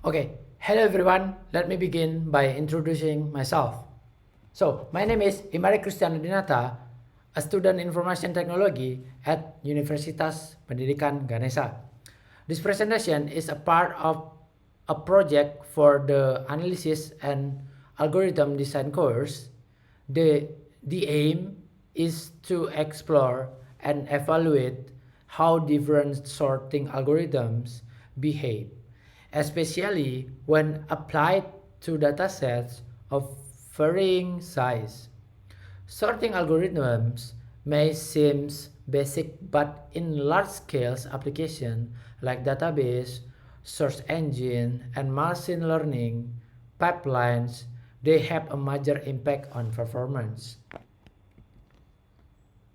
Okay, hello everyone. Let me begin by introducing myself. So, my name is Imari Cristiano Dinata, a student information technology at Universitas Pendidikan Ganesha. This presentation is a part of a project for the analysis and algorithm design course. The, the aim is to explore and evaluate how different sorting algorithms behave, especially when applied to datasets of varying size. Sorting algorithms may seem basic, but in large-scale applications like database, search engine, and machine learning pipelines, they have a major impact on performance.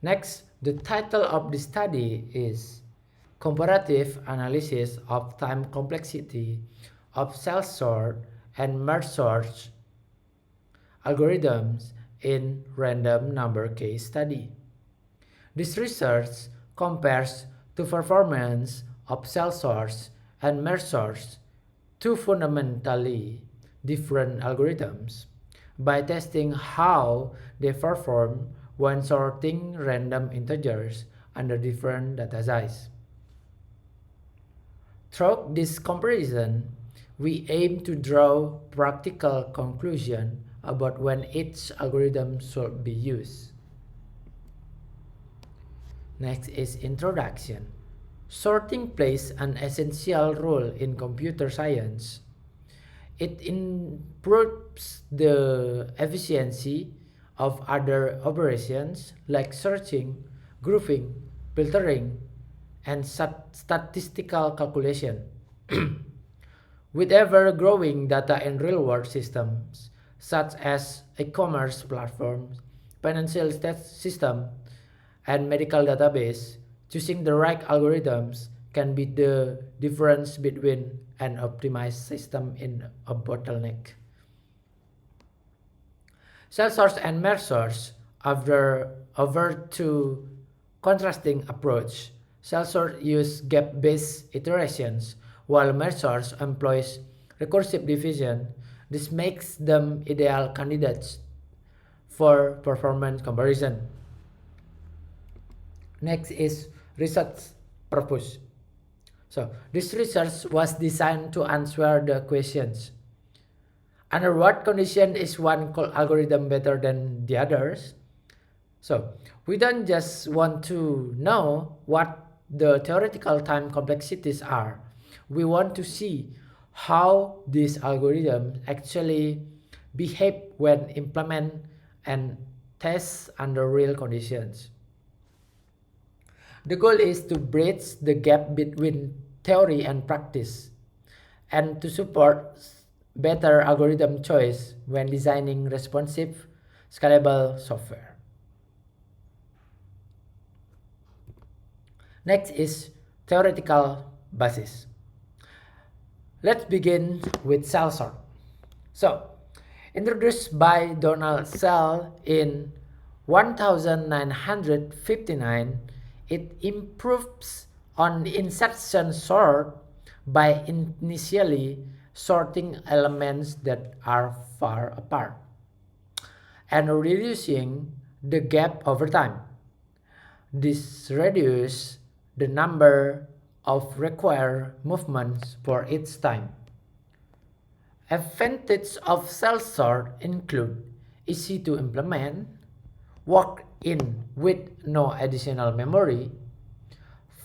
Next, the title of the study is Comparative Analysis of Time Complexity of Cell Sort and Merge Sort Algorithms in Random Number Case Study. This research compares the performance of cell sorts and merge sorts, two fundamentally different algorithms, by testing how they perform when sorting random integers under different data size. Through this comparison, we aim to draw practical conclusions about when each algorithm should be used. Next is introduction. Sorting plays an essential role in computer science. It improves the efficiency of other operations like searching, grouping, filtering, and statistical calculation. With ever-growing data in real-world systems, such as e-commerce platforms, financial system, and medical database, choosing the right algorithms can be the difference between an optimized system and a bottleneck. Cell source and merge source offer two contrasting approach. Cell source use gap-based iterations, while merge source employs recursive division. This makes them ideal candidates for performance comparison. Next is research purpose. So this research was designed to answer the questions. Under what condition is one algorithm better than the others? So we don't just want to know what the theoretical time complexities are. We want to see how these algorithms actually behave when implemented and test under real conditions. The goal is to bridge the gap between theory and practice and to support better algorithm choice when designing responsive, scalable software. Next is theoretical basis. Let's begin with cell sort. So, introduced by Donald Cell in 1959, it improves on insertion sort by initially sorting elements that are far apart and reducing the gap over time. This reduces the number of required movements for each time. Advantages of cell sort include easy to implement, work in with no additional memory,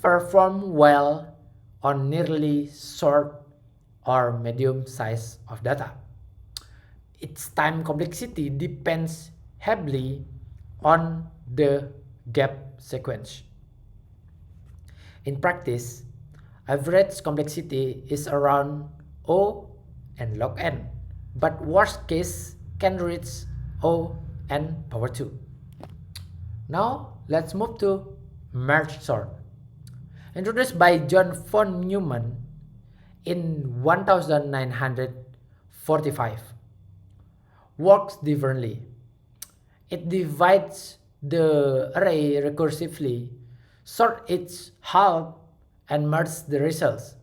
perform well on nearly short or medium size of data. Its time complexity depends heavily on the gap sequence. In practice, average complexity is around O and log n, but worst case can reach O n power 2. Now, let's move to merge sort. Introduced by John von Neumann in 1945, works differently. It divides the array recursively, sort its half, and merge the results.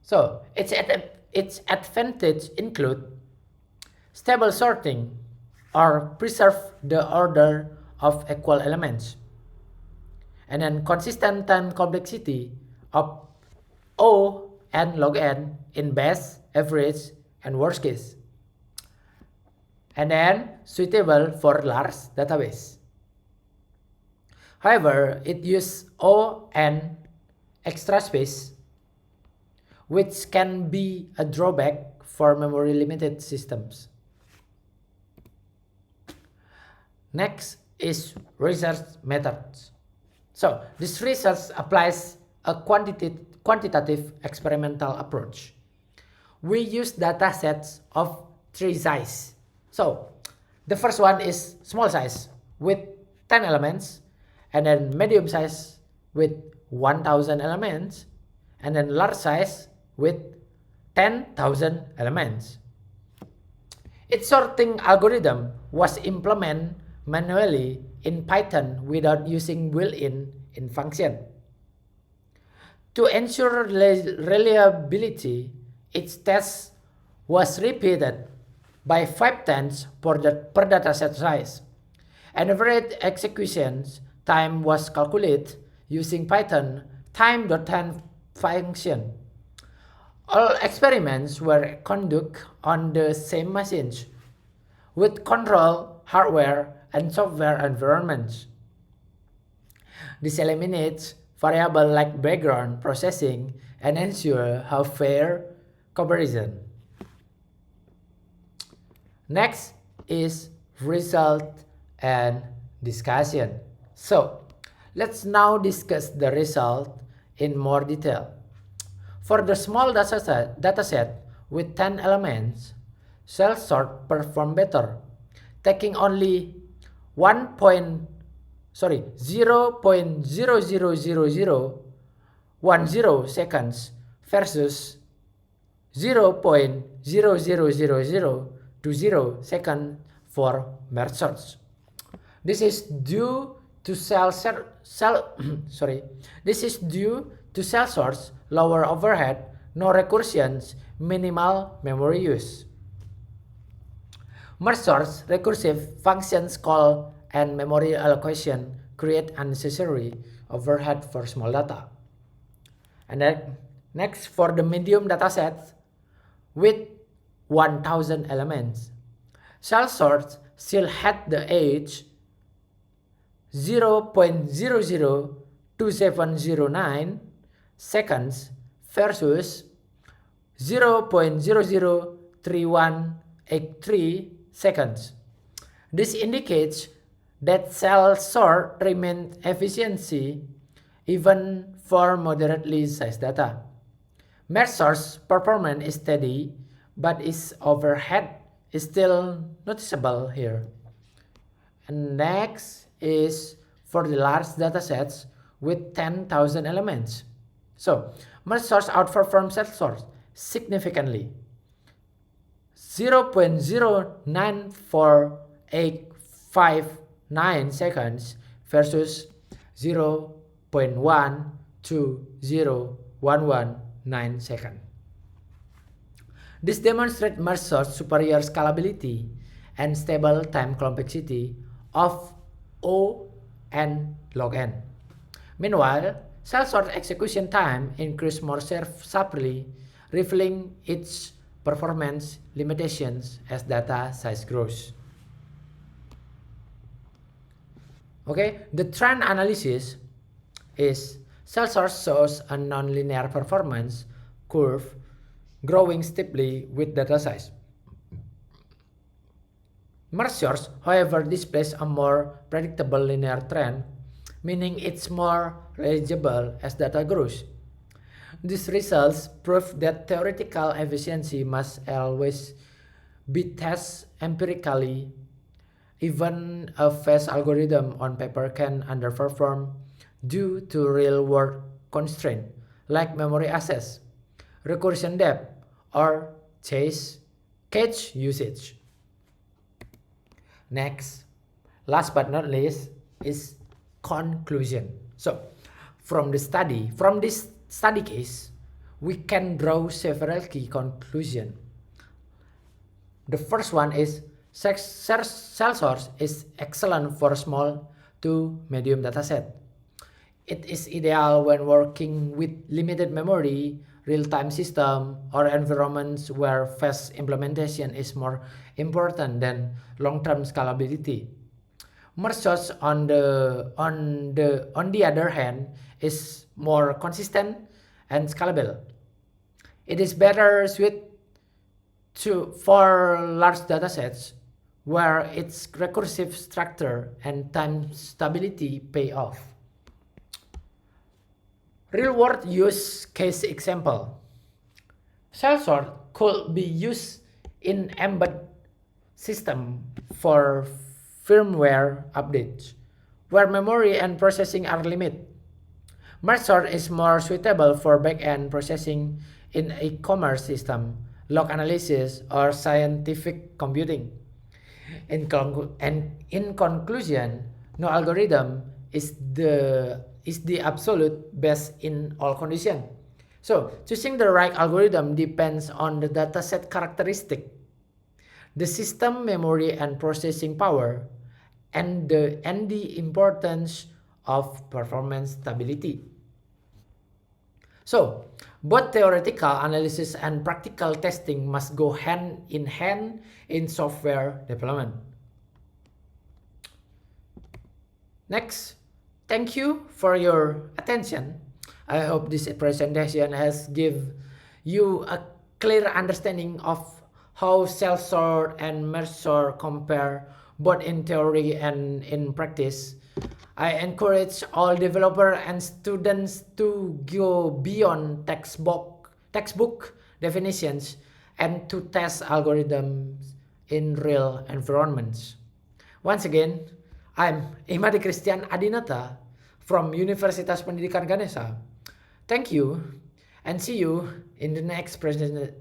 So its advantage include stable sorting or preserve the order of equal elements, and then consistent time complexity of O and log n in best, average, and worst case, and then suitable for large database. However, it uses O and extra space, which can be a drawback for memory limited systems. Next is research methods. So this research applies a quantitative experimental approach. We use data sets of 3 size. So the first one is small size with 10 elements, and then medium size with 1000 elements, and then large size with 10,000 elements. Its sorting algorithm was implemented manually in Python without using built-in function. To ensure reliability, its test was repeated by 5 times per dataset size. An average execution time was calculated using Python time.time function. All experiments were conducted on the same machines with control hardware and software environments. This eliminates variables like background processing and ensure a fair comparison. Next is result and discussion. So let's now discuss the result in more detail. For the small dataset with 10 elements, cell sort perform better, taking only 0.0000010 seconds versus 0.0000020 seconds for merge search. This is due to cell sorts, lower overhead, no recursions, minimal memory use. Merge search, recursive functions call, and memory allocation create unnecessary overhead for small data. And then next, for the medium dataset with 1000 elements, cell sort still had the age 0.002709 seconds versus 0.003183 seconds. This indicates that cell sort remains efficiency even for moderately sized data. Merge search performance is steady, but its overhead is still noticeable here. And next is for the large datasets with 10,000 elements. So merge search outperforms cell sort significantly. 0.09485 seconds versus 0.120119 seconds. This demonstrates merge search superior scalability and stable time complexity of O and log n. Meanwhile, cell sort execution time increased more sharply, revealing its performance limitations as data size grows. Okay, the trend analysis is cell sort shows a nonlinear performance curve growing steeply with data size. Merge search, however, displays a more predictable linear trend, meaning it's more legible as data grows. These results prove that theoretical efficiency must always be tested empirically. Even a fast algorithm on paper can underperform due to real-world constraints like memory access, recursion depth, or cache usage. Next, last but not least, is conclusion. So, from this study case, we can draw several key conclusions. The first one is Salesforce is excellent for small to medium dataset. It is ideal when working with limited memory, real-time system, or environments where fast implementation is more important than long-term scalability. Merge on the other hand is more consistent and scalable. It is better suited for large datasets where its recursive structure and time stability pay off. Real-world use case example. Salesforce could be used in embedded system for firmware updates, where memory and processing are limited. Merge is more suitable for back-end processing in e-commerce system, log analysis, or scientific computing. In conclusion, no algorithm is the absolute best in all conditions. So choosing the right algorithm depends on the dataset characteristic, the system memory and processing power, and the importance of performance stability. So, both theoretical analysis and practical testing must go hand in hand in software development. Next, thank you for your attention. I hope this presentation has given you a clear understanding of how Salesforce and Merge compare both in theory and in practice. I encourage all developers and students to go beyond textbook definitions and to test algorithms in real environments. Once again, I'm Imadi Christian Adinata from Universitas Pendidikan Ganesha. Thank you and see you in the next presentation.